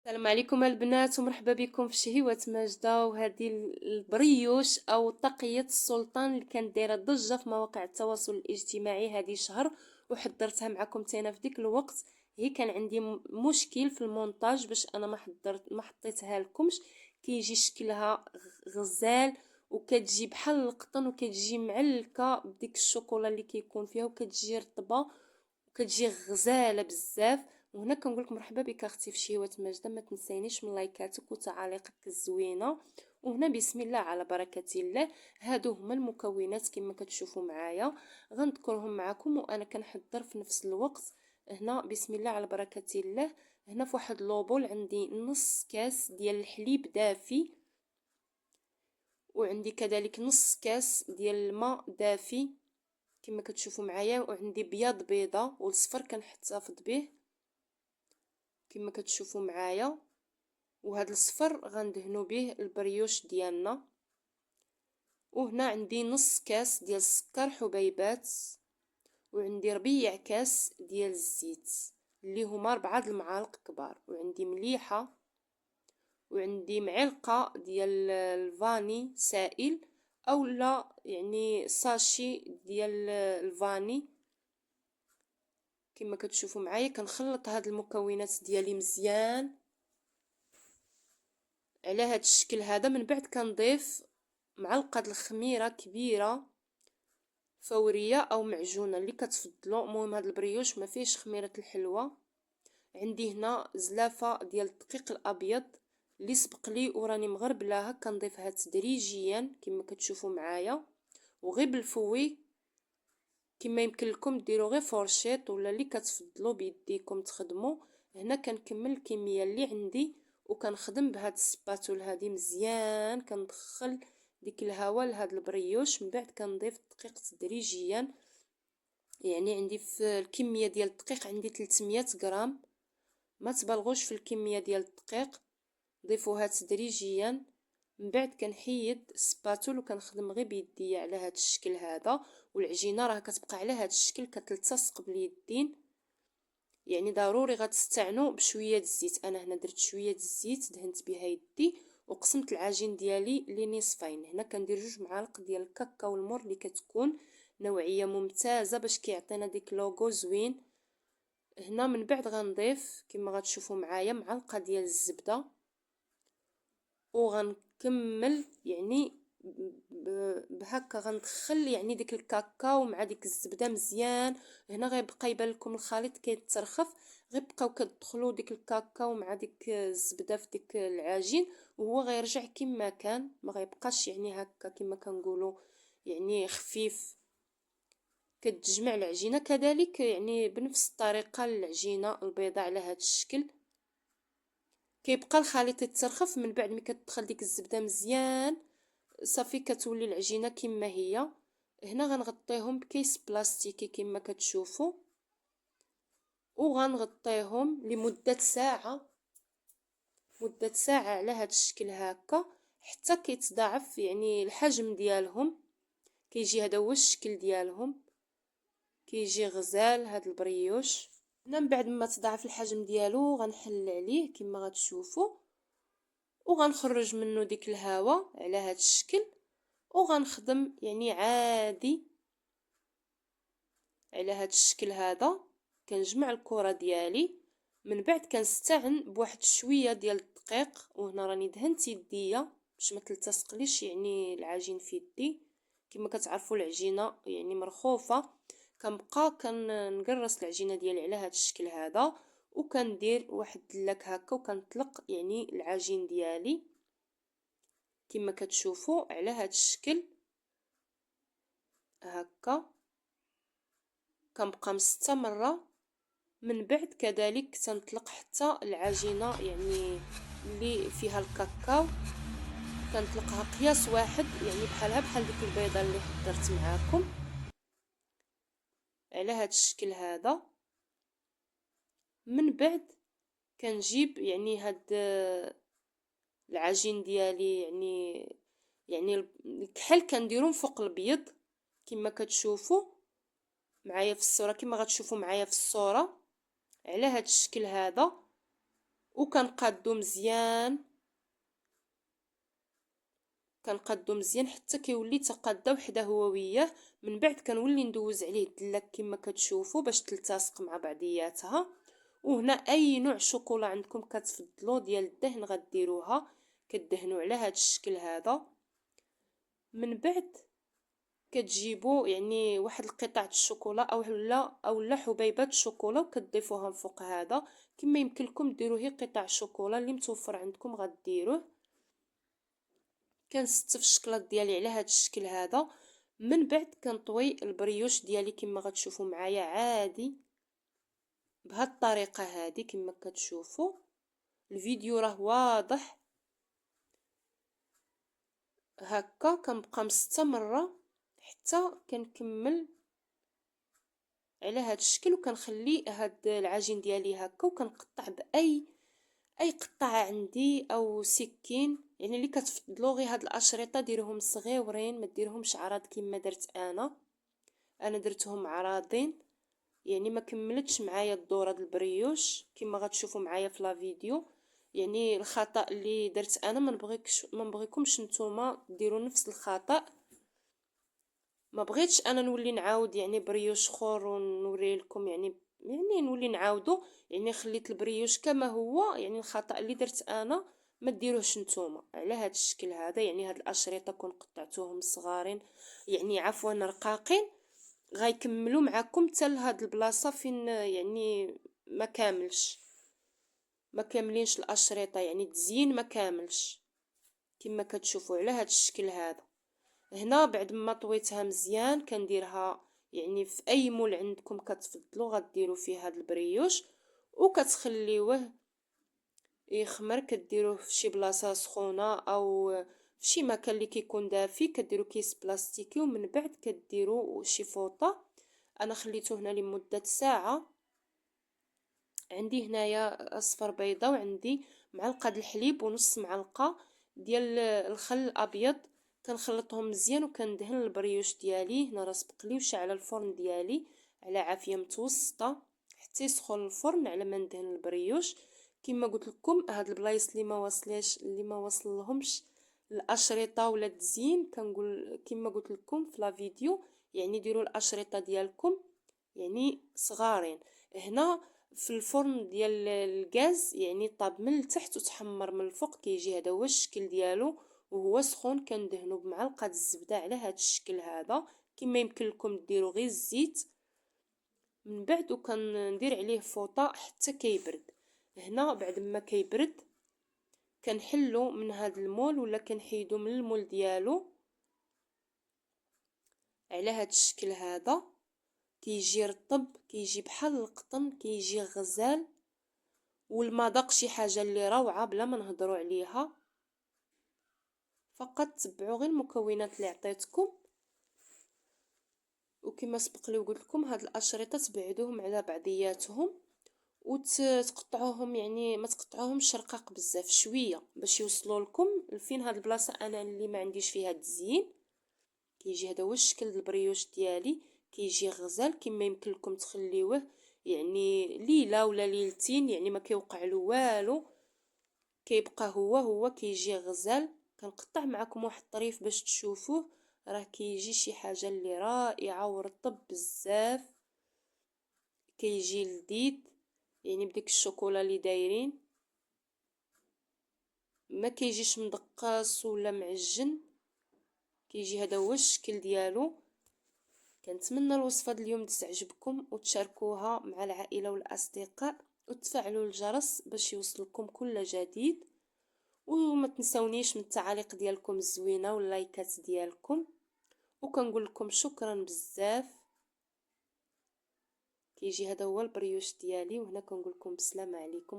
السلام عليكم البنات ومرحبا بكم في شهيوة ماجدة. وهذه البريوش او طاقية السلطان اللي كانت دايره ضجه في مواقع التواصل الاجتماعي هذه شهر، وحضرتها معكم تينا في ديك الوقت. هي كان عندي مشكل في المونتاج باش انا ما حطيتها لكمش. كيجي شكلها غزال وكتجي بحال القطن وكتجي معلكه بديك الشوكولا اللي كيكون فيها وكتجي رطبه وكتجي غزاله بزاف. وهنا كنقول لك مرحبا بك اختي في شهوة ماجدة، ما تنسينيش من لايكاتك وتعاليقك الزوينه. وهنا بسم الله على بركه الله، هادو هما المكونات كما كتشوفوا معايا، غنذكرهم معكم وانا كنحضر في نفس الوقت. هنا بسم الله على بركه الله، هنا في واحد لوبول عندي نص كاس ديال الحليب دافي، وعندي كذلك نص كاس ديال الماء دافي كما كتشوفوا معايا، وعندي بياض بيضه والصفر كنحتفظ به كما كتشوفوا معايا. وهذا الصفر غندهنوا به البريوش ديالنا. وهنا عندي نص كاس ديال السكر حبيبات، وعندي ربيع كاس ديال الزيت اللي هما 4 المعالق كبار، وعندي مليحه، وعندي معلقه ديال الفاني سائل او لا يعني ساشي ديال الفاني. كما كتشوفوا معايا كنخلط هاد المكونات ديالي مزيان على هاد الشكل هذا. من بعد كنضيف معلقه الخميره كبيره فوريه او معجونه اللي كتفضلوا. المهم هاد البريوش ما فيهش خميره الحلوه. عندي هنا زلافه ديال الدقيق الابيض اللي سبق لي وراني مغربلاها، كنضيفها تدريجيا كما كتشوفوا معايا وغير بالفوي. كما يمكن لكم ديروا غير فورشيط ولا اللي كتفضلوا بيديكم تخدموا. هنا كنكمل الكميه اللي عندي وكنخدم بهاد السباتول هذه مزيان، كندخل ديك الهواء لهاد البريوش. من بعد كنضيف الدقيق تدريجيا، يعني عندي في الكميه ديال الدقيق عندي 300 غرام. ما تبالغوش في الكميه ديال الدقيق، ضيفوها تدريجيا. من بعد كنحيد السباتول وكنخدم غير بيديا على هذا الشكل هذا، والعجينه راه كتبقى على هذا الشكل كتلتصق باليدين. يعني ضروري غتستعنوا بشويه الزيت. انا هنا درت شويه الزيت دهنت بها يدي وقسمت العجين ديالي لنصفين. هنا كندير 2 معالق ديال الكاكاو المر اللي كتكون نوعيه ممتازه باش كيعطينا ديك لوغو زوين. هنا من بعد غنضيف كما غتشوفوا معايا معلقه ديال الزبده، وغنكمل يعني بهكا غندخل يعني ديك الكاكاو مع ديك الزبده مزيان. هنا غيبقى يبان لكم الخليط كيترخف، غيبقاو كتدخلوا ديك الكاكاو مع ديك الزبده في ديك العجين وهو غيرجع كما كان، ما غيبقاش يعني هكا كما كنقولوا يعني خفيف. كتجمع العجينه كذلك يعني بنفس الطريقه العجينه البيضاء على هذا الشكل. كيبقى الخليط يترخف من بعد ملي كتدخل ديك الزبده مزيان صافي كتولي العجينه كما هي. هنا غنغطيهم بكيس بلاستيكي كما كتشوفوا، وغنغطيهم لمده ساعه، مده ساعه على هذا الشكل هكا حتى كيتضاعف يعني الحجم ديالهم. كيجي هذا هو الشكل ديالهم، كيجي غزال هذا البريوش. هنا من بعد ما تضاعف الحجم ديالو غنحل عليه كما غتشوفوا، وغنخرج منه ديك الهواء على هذا الشكل، وغنخدم يعني عادي على هذا الشكل هذا. كنجمع الكره ديالي، من بعد كنستعن بواحد شويه ديال الدقيق، وهنا راني دهنت يديا باش ما تلتصقليش يعني العجين في يدي. كما كتعرفوا العجينه يعني مرخوفه، كنبقى كنقرص العجينه ديالي على هذا الشكل هذا، وكندير واحد اللاك هكا وكنطلق يعني العجين ديالي كما كتشوفوا على هذا الشكل هكا. كنبقى مستمره. من بعد كذلك تنطلق حتى العجينه يعني اللي فيها الكاكاو، كنطلقها قياس واحد يعني بحال ديك البيضه اللي حضرت معاكم على هذا الشكل هذا. من بعد كنجيب يعني هاد العجين ديالي يعني الكحل كنديرهم فوق البيض كما كتشوفوا معايا في الصوره، كما غتشوفوا معايا في الصوره على هذا الشكل هذا. وكنقادو مزيان، حتى كيولي تقادا وحده هو وياه. من بعد كنولي ندوز عليه الدلاك كما كتشوفوا باش تلتصق مع بعضياتها. وهنا اي نوع شوكولا عندكم كتفضلوا ديال الدهن غديروها، كدهنوا على هذا الشكل هذا. من بعد كتجيبوا يعني واحد القطعه الشوكولا او لا حبيبات الشوكولا وكتضيفوها فوق هذا. كما يمكن لكم ديروا هي قطع الشوكولا اللي متوفر عندكم غديروه. كنستف الشكلاط ديالي على هذا الشكل هذا. من بعد كنطوي البريوش ديالي كما غتشوفوا معايا عادي بهذه الطريقه هذه. كما كتشوفوا الفيديو راه واضح هكا. كنبقى مستمره حتى كنكمل على هذا الشكل، وكنخلي هاد العجين ديالي هكا، وكنقطع باي قطعه عندي او سكين يعني اللي كتفضلوا. غير هاد الاشرطه ديروهم صغيورين، ما ديرهمش عراض كما درت انا درتهم عراضين يعني ما كملتش معايا الدوره ديال البريوش كما غتشوفوا معايا في لا فيديو. يعني الخطا اللي درت انا ما نبغيكمش نتوما ديروا نفس الخطا. ما بغيتش انا نولي نعاود يعني بريوش اخر ونوري لكم يعني نولي نعاودو. يعني خليت البريوش كما هو. يعني الخطا اللي درت انا ما ديروهش نتوما على هذا الشكل هذا. يعني هاد الاشرطه كون قطعتوهم صغارين يعني عفوا رقاقين غيكملوا معكم حتى لهاد البلاصه فين يعني ما كاملينش الاشرطه يعني تزيين ما كاملش كما كتشوفوا على هاد الشكل هذا. هنا بعد ما طويتها مزيان كنديرها يعني في اي مول عندكم كتفضلوا غديروا فيه هاد البريوش وكتخليوه يخمر. كديروه في شي بلاصه سخونه او في شي مكان اللي كيكون دافي. كديروا كيس بلاستيكي ومن بعد كديروا شي فوطه. انا خليته هنا لمده ساعه. عندي هنايا اصفر بيضه وعندي معلقه الحليب ونص معلقه ديال الخل الابيض. كنخلطهم مزيان وكندهن البريوش ديالي. هنا راه سبق لي وشعل الفرن ديالي على عافيه متوسطه حتى يسخن الفرن على ما ندهن البريوش. كما قلت لكم هاد البلايص اللي ما وصلهمش الاشرطه ولا التزيين كنقول كما قلت لكم في لا فيديو يعني ديروا الاشرطه ديالكم يعني صغارين. هنا في الفرن ديال الغاز يعني طاب من التحت وتحمر من الفوق كيجي هذا هو الشكل ديالو وهو سخون. كندهنوا بمعلقه الزبده على هذا الشكل هذا. كما يمكن لكم ديروا غير الزيت من بعد وكندير عليه فوطه حتى كيبرد. هنا بعد ما كيبرد كنحلو من هذا المول ولا كنحيدو من المول ديالو على هذا الشكل هذا. كيجي رطب كيجي بحال القطن كيجي غزال والمذاق شي حاجه اللي روعه بلا ما نهضروا عليها. فقط تبعوا غير المكونات اللي عطيتكم وكما سبق لي وقلت لكم هاد الاشرطه تبعدوهم على بعضياتهم وتقطعوهم يعني ما تقطعوهمش رقاق بزاف شويه باش يوصلوا لكم لفين هاد البلاصه انا اللي ما عنديش فيها التزيين. كيجي هذا هو الشكل البريوش ديالي كيجي غزال. كما يمكن لكم تخليوه يعني ليله ولا ليلتين يعني ما كيوقع له والو كيبقى هو كيجي غزال. كنقطع معكم واحد الطريف باش تشوفوه راه كيجي شي حاجه اللي رائعه ورطب بزاف. كيجي لذيذ يعني بديك الشوكولا اللي دايرين ما كيجيش مدقص ولا معجن. كيجي هذا هو الشكل ديالو. كنتمنى الوصفه ديال اليوم تعجبكم وتشاركوها مع العائله والاصدقاء وتفعلوا الجرس باش يوصلكم كل جديد. وما تنسونيش من التعاليق ديالكم الزوينه واللايكات ديالكم. وكنقول لكم شكرا بزاف. كيجي هذا هو البريوش ديالي وهنا كنقول لكم بسلامه عليكم.